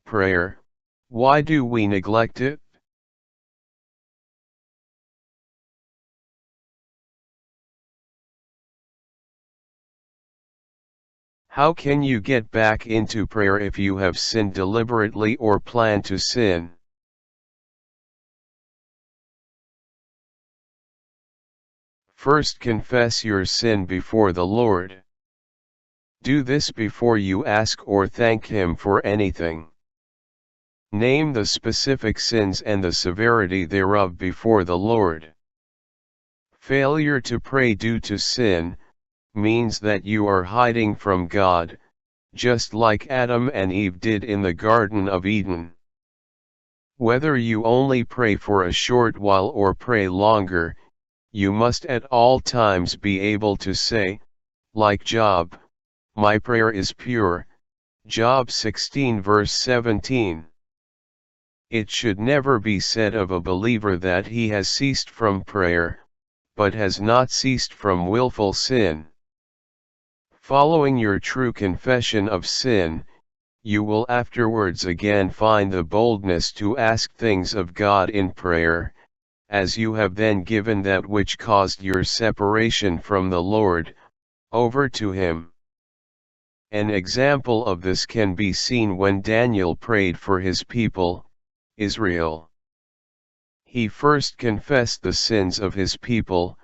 Prayer, why do we neglect it? How can you get back into prayer if you have sinned deliberately or plan to sin? First, confess your sin before the Lord. Do this before you ask or thank Him for anything. Name the specific sins and the severity thereof before the Lord. Failure to pray due to sin means that you are hiding from God, just like Adam and Eve did in the Garden of Eden. Whether you only pray for a short while or pray longer, you must at all times be able to say, like Job, "My prayer is pure," Job 16 verse 17. It should never be said of a believer that he has ceased from prayer, but has not ceased from willful sin. Following your true confession of sin, you will afterwards again find the boldness to ask things of God in prayer, as you have then given that which caused your separation from the Lord, over to Him. An example of this can be seen when Daniel prayed for his people, Israel. He first confessed the sins of his people,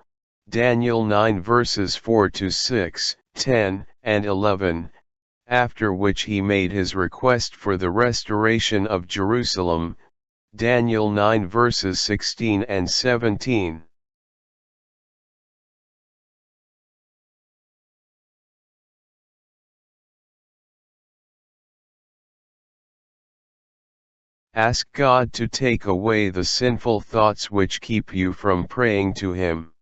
Daniel 9 verses 4 to 6, 10, and 11, after which he made his request for the restoration of Jerusalem, Daniel 9 verses 16 and 17. Ask God to take away the sinful thoughts which keep you from praying to Him.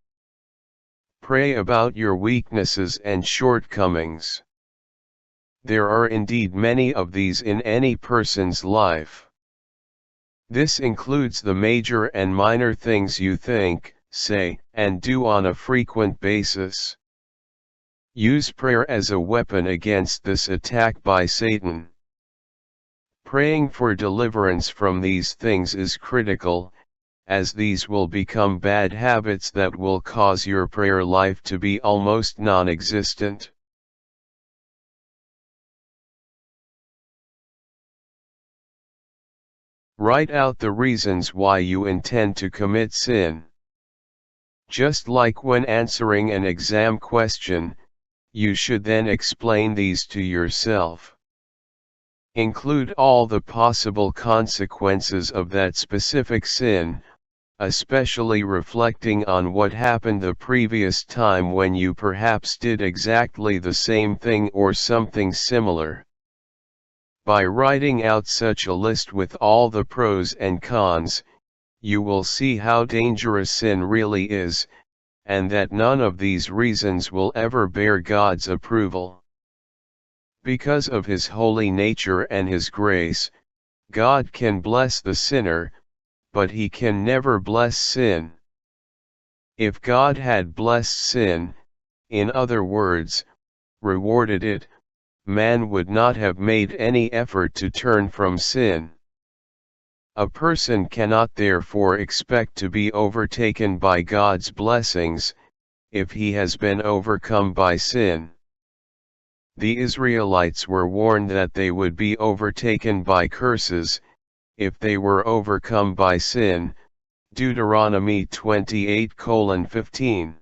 Pray about your weaknesses and shortcomings. There are indeed many of these in any person's life. This includes the major and minor things you think, say, and do on a frequent basis. Use prayer as a weapon against this attack by Satan. Praying for deliverance from these things is critical, as these will become bad habits that will cause your prayer life to be almost non-existent. Write out the reasons why you intend to commit sin. Just like when answering an exam question, you should then explain these to yourself. Include all the possible consequences of that specific sin, especially reflecting on what happened the previous time when you perhaps did exactly the same thing or something similar. By writing out such a list with all the pros and cons, you will see how dangerous sin really is, and that none of these reasons will ever bear God's approval. Because of His holy nature and His grace, God can bless the sinner, but He can never bless sin. If God had blessed sin, in other words, rewarded it, man would not have made any effort to turn from sin. A person cannot therefore expect to be overtaken by God's blessings, if he has been overcome by sin. The Israelites were warned that they would be overtaken by curses, if they were overcome by sin, Deuteronomy 28:15.